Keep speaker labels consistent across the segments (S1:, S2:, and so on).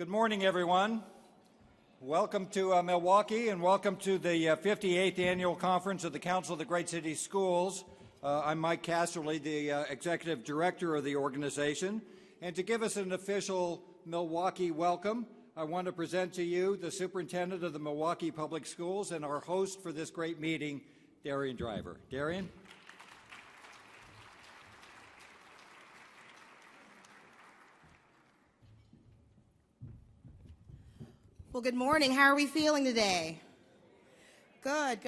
S1: Good morning, everyone. Welcome to Milwaukee, and welcome to the 58th Annual Conference of the Council of the Great City Schools. I'm Mike Casterly, the Executive Director of the organization. And to give us an official Milwaukee welcome, I want to present to you the Superintendent of the Milwaukee Public Schools and our host for this great meeting, Darienne Driver. Darienne?
S2: Well, good morning. How are we feeling today? Good.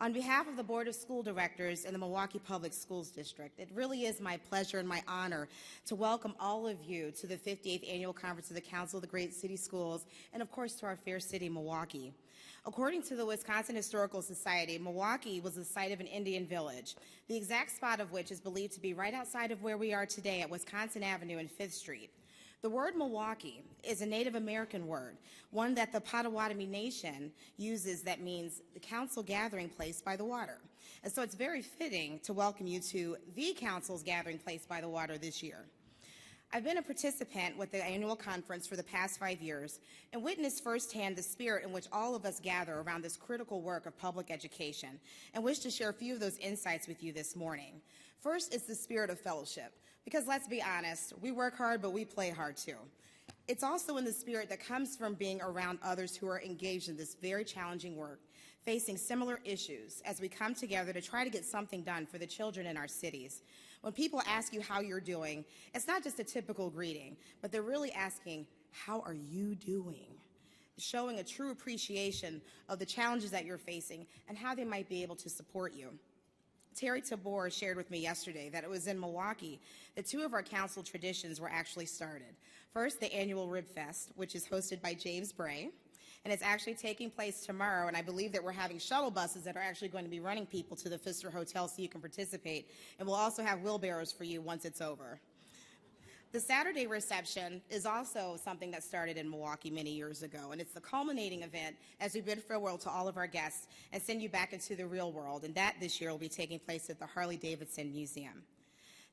S2: On behalf of the Board of School Directors and the Milwaukee Public Schools District, it really is my pleasure and my honor to welcome all of you to the 58th Annual Conference of the Council of the Great City Schools and, of course, to our fair city, Milwaukee. According to the Wisconsin Historical Society, Milwaukee was the site of an Indian village, the exact spot of which is believed to be right outside of where we are today at Wisconsin Avenue and 5th Street. The word Milwaukee is a Native American word, one that the Potawatomi Nation uses that means the council gathering place by the water. And so it's very fitting to welcome you to the council's gathering place by the water this year. I've been a participant with the annual conference for the past 5 years and witnessed firsthand the spirit in which all of us gather around this critical work of public education, and wish to share a few of those insights with you this morning. First is the spirit of fellowship. Because let's be honest, we work hard, but we play hard too. It's also in the spirit that comes from being around others who are engaged in this very challenging work, facing similar issues as we come together to try to get something done for the children in our cities. When people ask you how you're doing, it's not just a typical greeting, but they're really asking, how are you doing? Showing a true appreciation of the challenges that you're facing and how they might be able to support you. Terry Tabor shared with me yesterday that it was in Milwaukee that two of our council traditions were actually started. First, the annual Rib Fest, which is hosted by James Bray, and it's actually taking place tomorrow, and I believe that we're having shuttle buses that are actually going to be running people to the Pfister Hotel so you can participate, and we'll also have wheelbarrows for you once it's over. The Saturday reception is also something that started in Milwaukee many years ago, and it's the culminating event as we bid farewell to all of our guests and send you back into the real world, and that this year will be taking place at the Harley-Davidson Museum.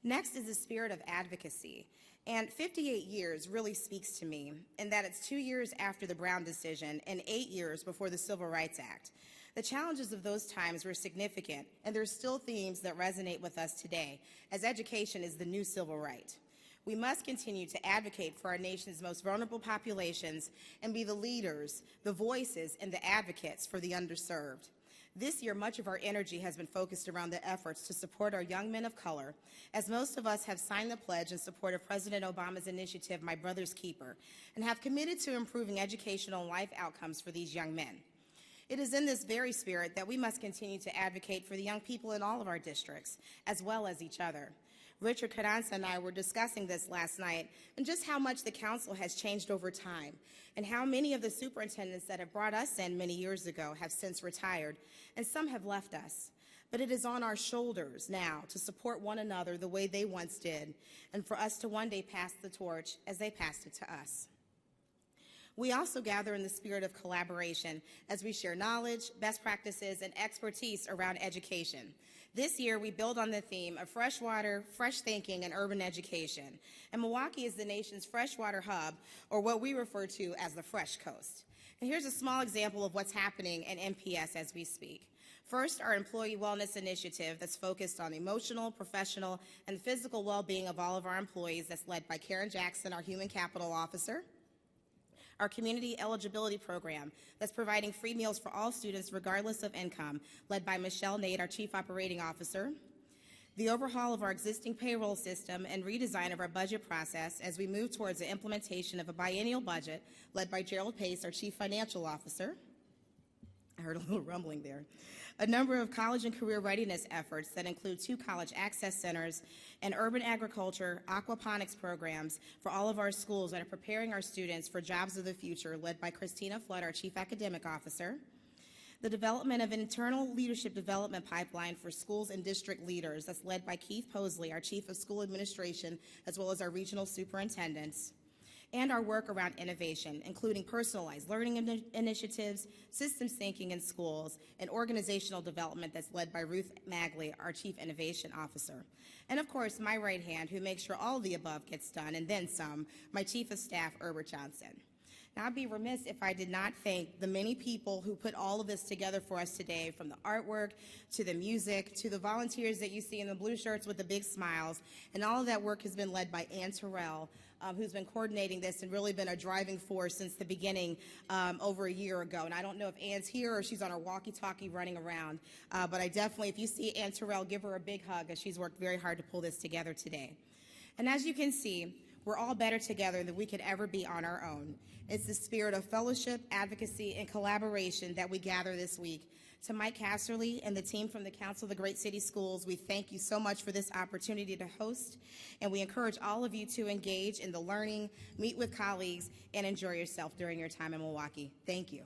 S2: Next is the spirit of advocacy, and 58 years really speaks to me in that it's 2 years after the Brown decision and 8 years before the Civil Rights Act. The challenges of those times were significant, and there's still themes that resonate with us today, as education is the new civil right. We must continue to advocate for our nation's most vulnerable populations and be the leaders, the voices, and the advocates for the underserved. This year, much of our energy has been focused around the efforts to support our young men of color, as most of us have signed the pledge in support of President Obama's initiative, My Brother's Keeper, and have committed to improving educational and life outcomes for these young men. It is in this very spirit that we must continue to advocate for the young people in all of our districts, as well as each other. Richard Carranza and I were discussing this last night, and just how much the council has changed over time, and how many of the superintendents that have brought us in many years ago have since retired, and some have left us. But it is on our shoulders now to support one another the way they once did, and for us to one day pass the torch as they passed it to us. We also gather in the spirit of collaboration as we share knowledge, best practices, and expertise around education. This year, we build on the theme of fresh water, fresh thinking, and urban education. And Milwaukee is the nation's freshwater hub, or what we refer to as the Fresh Coast. And here's a small example of what's happening in MPS as we speak. First, our employee wellness initiative that's focused on emotional, professional, and physical well-being of all of our employees, that's led by Karen Jackson, our Human Capital Officer. Our community eligibility program that's providing free meals for all students regardless of income, led by Michelle Nate, our Chief Operating Officer. The overhaul of our existing payroll system and redesign of our budget process as we move towards the implementation of a biennial budget, led by Gerald Pace, our Chief Financial Officer. I heard a little rumbling there. A number of college and career readiness efforts that include 2 college access centers and urban agriculture, aquaponics programs for all of our schools that are preparing our students for jobs of the future, led by Christina Flood, our Chief Academic Officer. The development of an internal leadership development pipeline for schools and district leaders that's led by Keith Posley, our Chief of School Administration, as well as our regional superintendents. and our work around innovation, including personalized learning initiatives, systems thinking in schools, and organizational development that's led by Ruth Magley, our Chief Innovation Officer. And of course, my right hand, who makes sure all of the above gets done, and then some, my Chief of Staff, Herbert Johnson. Now, I'd be remiss if I did not thank the many people who put all of this together for us today, from the artwork to the music to the volunteers that you see in the blue shirts with the big smiles. And all of that work has been led by Ann Terrell, who's been coordinating this and really been a driving force since the beginning over a year ago. And I don't know if Ann's here or she's on her walkie-talkie running around, but I definitely, if you see Ann Terrell, give her a big hug, as she's worked very hard to pull this together today. And as you can see, we're all better together than we could ever be on our own. It's the spirit of fellowship, advocacy, and collaboration that we gather this week. To Mike Casserly and the team from the Council of the Great City Schools, we thank you so much for this opportunity to host, and we encourage all of you to engage in the learning, meet with colleagues, and enjoy yourself during your time in Milwaukee. Thank you.